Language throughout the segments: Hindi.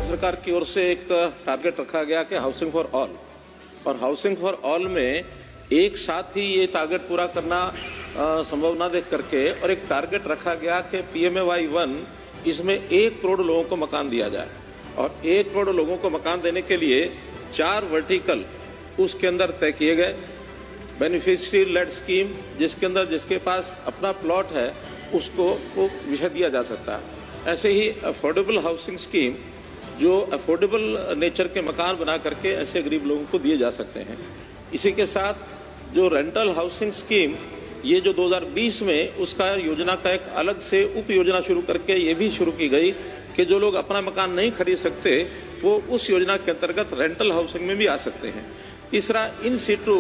सरकार की ओर से एक टारगेट रखा गया कि हाउसिंग फॉर ऑल, और हाउसिंग फॉर ऑल में एक साथ ही ये टारगेट पूरा करना संभव न देख करके और एक टारगेट रखा गया कि PMAY 1 इसमें 1 करोड़ लोगों को मकान दिया जाए, और 1 करोड़ लोगों को मकान देने के लिए 4 वर्टिकल उसके अंदर तय किए गए। बेनिफिशियरी लेड स्कीम, जिसके अंदर जिसके पास अपना प्लॉट है उसको वो विषय दिया जा सकता है। ऐसे ही अफोर्डेबल हाउसिंग स्कीम, जो अफोर्डेबल नेचर के मकान बना करके ऐसे गरीब लोगों को दिए जा सकते हैं। इसी के साथ जो रेंटल हाउसिंग स्कीम, ये जो 2020 में उसका योजना का एक अलग से उप योजना शुरू करके ये भी शुरू की गई कि जो लोग अपना मकान नहीं खरीद सकते वो उस योजना के अंतर्गत रेंटल हाउसिंग में भी आ सकते हैं। तीसरा, इन सिटू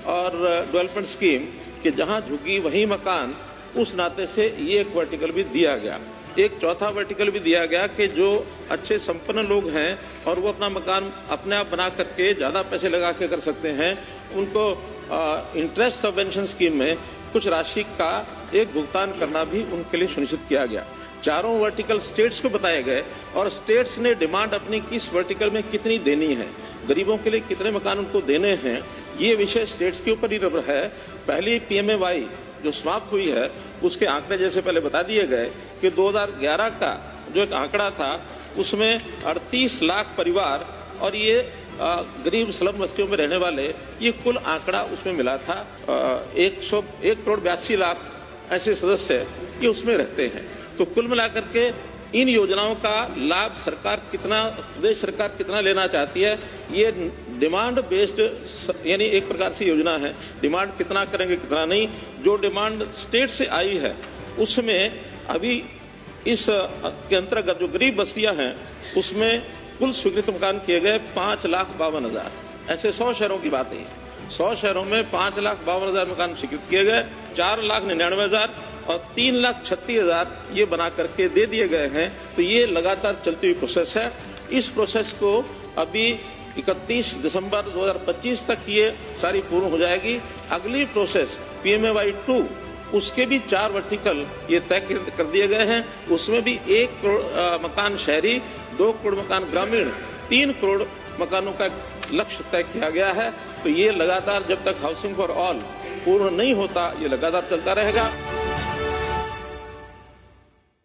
और डेवलपमेंट स्कीम कि जहां झुग्गी वहीं मकान, उस नाते से ये एक वर्टिकल भी दिया गया। एक चौथा वर्टिकल भी दिया गया कि जो अच्छे संपन्न लोग हैं और वो अपना मकान अपने आप बना करके ज्यादा पैसे लगा के कर सकते हैं, उनको इंटरेस्ट सबवेंशन स्कीम में कुछ राशि का एक भुगतान करना भी उनके लिए सुनिश्चित किया गया। चारों वर्टिकल स्टेट्स को बताए गए और स्टेट्स ने डिमांड अपनी किस वर्टिकल में कितनी देनी है, गरीबों के लिए कितने मकान उनको देने हैं, ये विषय स्टेट्स के ऊपर निर्भर है। पहली PMAY जो समाप्त हुई है उसके आंकड़े जैसे पहले बता दिए गए कि 2011 का जो एक आंकड़ा था उसमें 38 लाख परिवार और ये गरीब स्लम बस्तियों में रहने वाले, ये कुल आंकड़ा उसमें मिला था। 1 करोड़ 82 लाख ऐसे सदस्य ये उसमें रहते हैं। तो कुल मिलाकर के इन योजनाओं का लाभ सरकार कितना, प्रदेश सरकार कितना लेना चाहती है, ये डिमांड बेस्ड यानी एक प्रकार से योजना है। डिमांड कितना करेंगे कितना नहीं, जो डिमांड स्टेट से आई है उसमें अभी इस के अंतर्गत जो गरीब बस्तियां हैं उसमें कुल स्वीकृत मकान किए गए 5,52,000। ऐसे 100 शहरों की बात है। 100 शहरों में 5,52,000 मकान स्वीकृत किए गए, 4,99,000 और 3,36,000 ये बना करके दे दिए गए हैं। तो ये लगातार चलती हुई प्रोसेस है। इस प्रोसेस को अभी 31 दिसंबर 2025 तक ये सारी पूर्ण हो जाएगी। अगली प्रोसेस PMAY 2, उसके भी 4 वर्टिकल ये तय कर दिए गए हैं। उसमें भी 1 करोड़ मकान शहरी, 2 करोड़ मकान ग्रामीण, 3 करोड़ मकानों का लक्ष्य तय किया गया है। तो ये लगातार जब तक हाउसिंग फॉर ऑल पूर्ण नहीं होता, ये लगातार चलता रहेगा।